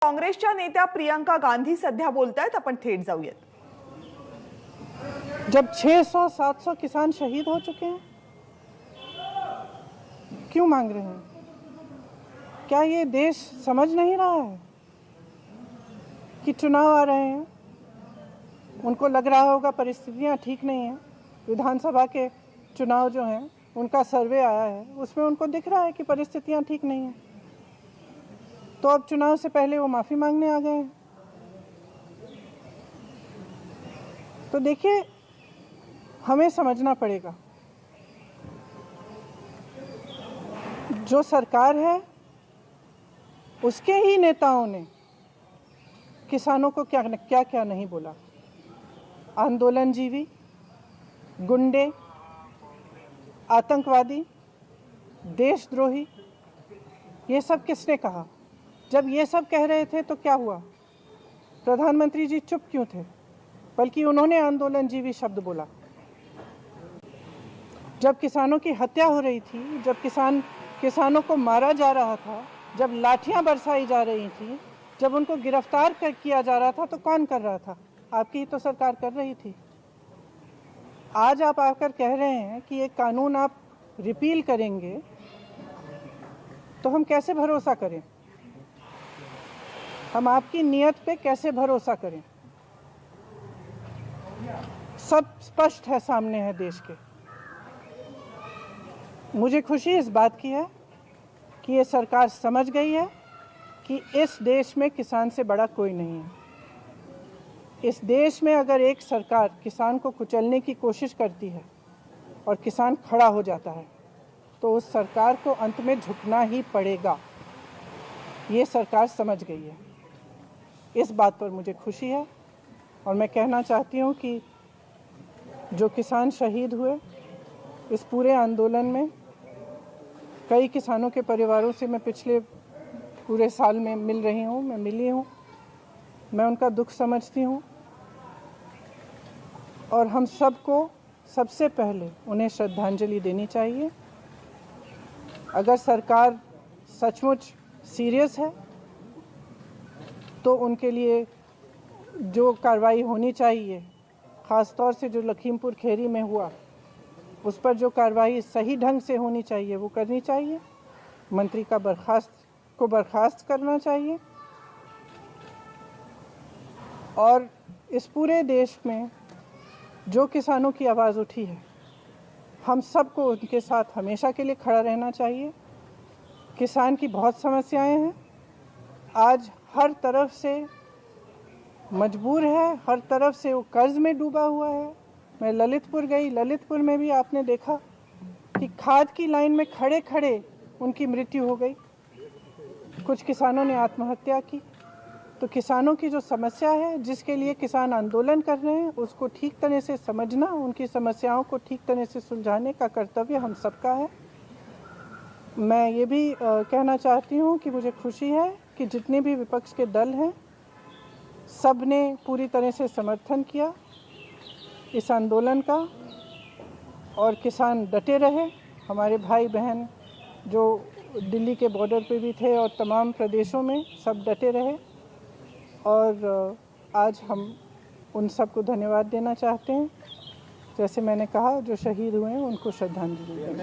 काँग्रेसच्या नेत्या प्रियंका गांधी सध्या बोलतायत, आपण थेट जाऊयात। जब 600-700 किसान शहीद हो चुके हैं, क्यों मांग रहे हैं? क्या ये देश समझ नहीं रहा है कि चुनाव आ रहे हैं? उनको लग रहा होगा परिस्थितियां ठीक नहीं हैं। विधानसभा के चुनाव जो हैं उनका सर्वे आया है, उसमें उनको दिख रहा है कि परिस्थितियां ठीक नहीं हैं, तो अब चुनाव से पहले वो माफ़ी मांगने आ गए हैं। तो देखिए, हमें समझना पड़ेगा, जो सरकार है उसके ही नेताओं ने किसानों को क्या क्या नहीं बोला। आंदोलनजीवी, गुंडे, आतंकवादी, देशद्रोही, ये सब किसने कहा? जब ये सब कह रहे थे तो क्या हुआ? प्रधानमंत्री जी चुप क्यों थे? बल्कि उन्होंने आंदोलनजीवी शब्द बोला। जब किसानों की हत्या हो रही थी, जब किसानों को मारा जा रहा था, जब लाठियां बरसाई जा रही थी, जब उनको गिरफ्तार किया जा रहा था, तो कौन कर रहा था? आपकी ही तो सरकार कर रही थी। आज आप आकर कह रहे हैं कि ये कानून आप रिपील करेंगे, तो हम कैसे भरोसा करें? हम आपकी नीयत पे कैसे भरोसा करें? सब स्पष्ट है, सामने है देश के। मुझे खुशी इस बात की है कि ये सरकार समझ गई है कि इस देश में किसान से बड़ा कोई नहीं है। इस देश में अगर एक सरकार किसान को कुचलने की कोशिश करती है और किसान खड़ा हो जाता है, तो उस सरकार को अंत में झुकना ही पड़ेगा। ये सरकार समझ गई है। इस बात पर मुझे खुशी है और मैं कहना चाहती हूँ कि जो किसान शहीद हुए इस पूरे आंदोलन में, कई किसानों के परिवारों से मैं पिछले पूरे साल में मिली हूँ, मैं उनका दुख समझती हूँ और हम सबको सबसे पहले उन्हें श्रद्धांजलि देनी चाहिए। अगर सरकार सचमुच सीरियस है तो उनके लिए जो कार्रवाई होनी चाहिए, ख़ास तौर से जो लखीमपुर खेरी में हुआ, उस पर जो कार्रवाई सही ढंग से होनी चाहिए वो करनी चाहिए। मंत्री का बर्खास्त करना चाहिए और इस पूरे देश में जो किसानों की आवाज़ उठी है, हम सबको उनके साथ हमेशा के लिए खड़ा रहना चाहिए। किसान की बहुत समस्याएं हैं, आज हर तरफ से मजबूर है, हर तरफ से वो कर्ज में डूबा हुआ है। मैं ललितपुर गई, ललितपुर में भी आपने देखा कि खाद की लाइन में खड़े खड़े उनकी मृत्यु हो गई। कुछ किसानों ने आत्महत्या की। तो किसानों की जो समस्या है, जिसके लिए किसान आंदोलन कर रहे हैं, उसको ठीक तरह से समझना, उनकी समस्याओं को ठीक तरह से सुलझाने का कर्तव्य हम सबका है। मैं ये भी कहना चाहती हूँ कि मुझे खुशी है कि जितने भी विपक्ष के दल हैं, सब ने पूरी तरह से समर्थन किया इस आंदोलन का और किसान डटे रहे। हमारे भाई बहन जो दिल्ली के बॉर्डर पे भी थे और तमाम प्रदेशों में, सब डटे रहे और आज हम उन सबको धन्यवाद देना चाहते हैं। जैसे मैंने कहा, जो शहीद हुए हैं उनको श्रद्धांजलि देना।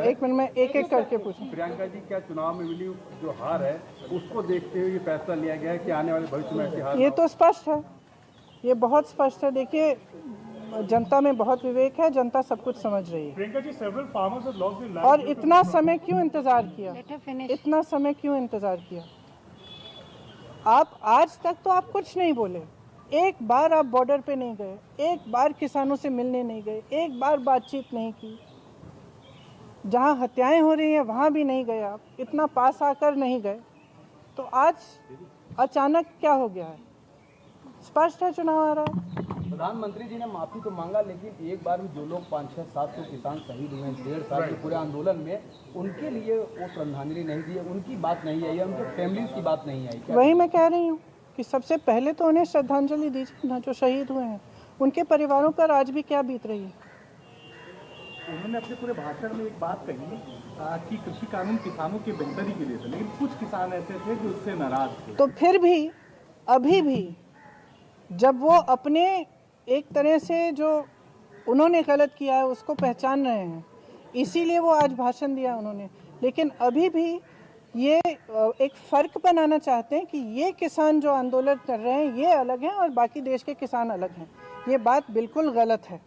एक मिनट में एक करके पूछूं। प्रियंका जी, क्या चुनाव में मिली जो हार है उसको देखते हुए ये फैसला लिया गया है कि आने वाले भविष्य में ऐसी हार? ये तो स्पष्ट है, ये बहुत स्पष्ट है। देखिए, जनता में बहुत विवेक है, जनता सब कुछ समझ रही है। और इतना समय क्यों इंतजार किया? इतना समय क्यों इंतजार किया? आप आज तक तो आप कुछ नहीं बोले। एक बार आप बॉर्डर पे नहीं गए, एक बार किसानों से मिलने नहीं गए, एक बार बातचीत नहीं की। जहां हत्याएं हो रही हैं वहां भी नहीं गए आप, इतना पास आकर नहीं गए। तो आज अचानक क्या हो गया है? स्पष्ट है, चुनाव आ रहा है। प्रधानमंत्री जी ने माफी तो मांगा, लेकिन एक बार भी जो लोग 500-700 किसान शहीद हुए 1.5 साल के पूरे आंदोलन में, उनके लिए वो श्रद्धांजलि नहीं दी है, उनकी बात नहीं आई है, उनके फैमिलीज की बात नहीं आई। वही मैं कह रही हूँ कि सबसे पहले तो उन्हें श्रद्धांजलि दीजिए ना, जो शहीद हुए हैं। उनके परिवारों पर आज भी क्या बीत रही है। उन्होंने अपने पूरे भाषण में एक बात कही कि कृषि कानून किसानों की बेहतरी के लिए थे, लेकिन कुछ किसान ऐसे थे जो उससे नाराज थे। तो फिर भी अभी भी जब वो अपने एक तरह से जो उन्होंने गलत किया है उसको पहचान रहे हैं, इसीलिए वो आज भाषण दिया उन्होंने, लेकिन अभी भी ये एक फ़र्क बनाना चाहते हैं कि ये किसान जो आंदोलन कर रहे हैं ये अलग हैं और बाकी देश के किसान अलग हैं। ये बात बिल्कुल गलत है।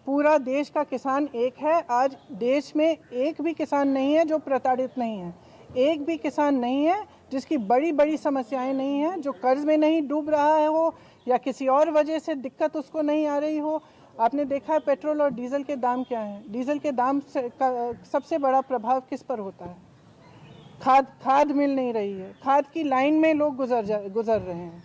पूरा देश का किसान एक है। आज देश में एक भी किसान नहीं है जो प्रताड़ित नहीं है, एक भी किसान नहीं है जिसकी बड़ी बड़ी समस्याएं नहीं हैं, जो कर्ज में नहीं डूब रहा है हो या किसी और वजह से दिक्कत उसको नहीं आ रही हो। आपने देखा है पेट्रोल और डीजल के दाम क्या हैं। डीजल के दाम से का सबसे बड़ा प्रभाव किस पर होता है? खाद मिल नहीं रही है, खाद की लाइन में लोग गुजर रहे हैं।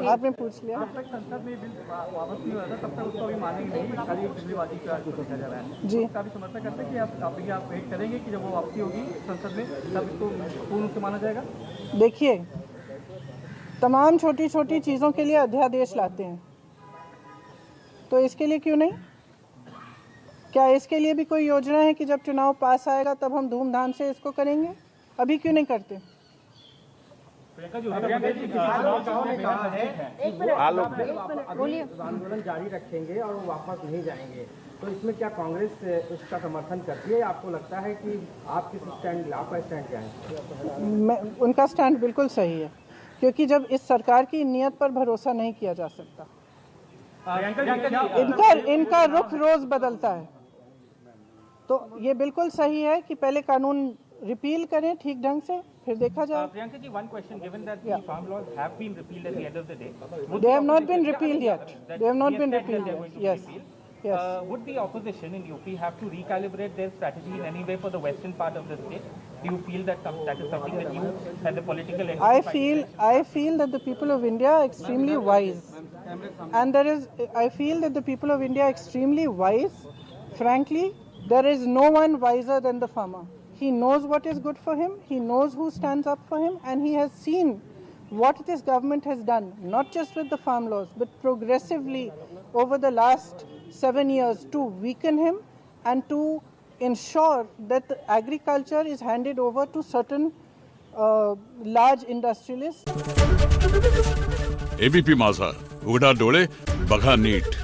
आपने पूछ लिया। जब तक संसद में बिल वापस नहीं हुआ था तब तक उसको अभी मानेंगे नहीं, खाली बिजलीबाजी का देखा जा रहा है जी, उसका भी समर्थन करते हैं कि आप वेट करेंगे कि जब वो वापसी होगी संसद में तब इसको पूर्ण रूप से माना जाएगा। देखिए, तमाम छोटी छोटी चीज़ों के लिए अध्यादेश लाते हैं, तो इसके लिए क्यों नहीं? क्या इसके लिए भी कोई योजना है कि जब चुनाव पास आएगा तब हम धूमधाम से इसको करेंगे? अभी क्यों नहीं करते? आंदोलन जारी रखेंगे और वो वापस नहीं जाएंगे, तो इसमें क्या कांग्रेस इसका समर्थन करती है? आपको लगता है कि आपका स्टैंड क्या है? उनका स्टैंड बिल्कुल सही है, क्योंकि जब इस सरकार की नीयत पर भरोसा नहीं किया जा सकता। इनका रुख रोज बदलता है, तो ये बिल्कुल सही है कि पहले कानून रिपील करें ठीक ढंग से, फिर देखा जाए। Priyanka ji, one question, given that the farm laws have been repealed at the end of the day. They have not been repealed yet. They have not been repealed yet. Yes. Yes. Would the opposition in UP have to recalibrate their strategy in any way for the western part of the state? Do you feel that that is something that you and the political entity I feel that the people of India are extremely wise, and I feel that the people of India are extremely wise. Frankly, there is no one wiser than the farmer. He knows what is good for him, he knows who stands up for him, and he has seen what this government has done, not just with the farm laws, but progressively over the last 7 years to weaken him and to ensure that the agriculture is handed over to certain large industrialists. ABP माझा, उघडा डोळे बघा NEET.